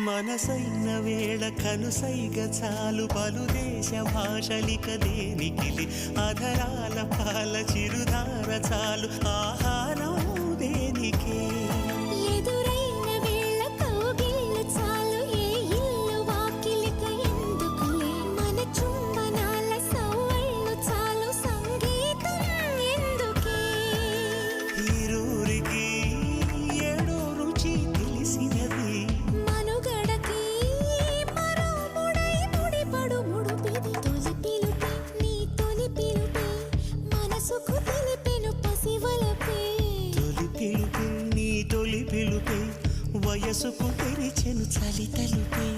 మనసైన వేళ కనుసైగ చాలు పలు దేశ భాషలిక దేనికిలి అధరాల పాల చిరుధార చాలు ఆహారం దేనికే ఎదురైన వేళ కౌగిళ్ళు చాలు ఏ ఇల్లు వాకిలిక ఎందుకులే మన చుంబనాల సవ్వళ్ళు చాలు సంగీతం ఎందుకే ఈరూరికి ఏడో రుచి తెలిసినది మనుగడకి మరో ముడై ముడిపడు ముడుపిది తొలి పిలుపే నీ తొలి పిలుపే మనసుకు తెలిపెను పసివలపే తొలి పిలుపే నీ తొలి పిలుపే వయసుకు తెరిచెను చలి తలుపే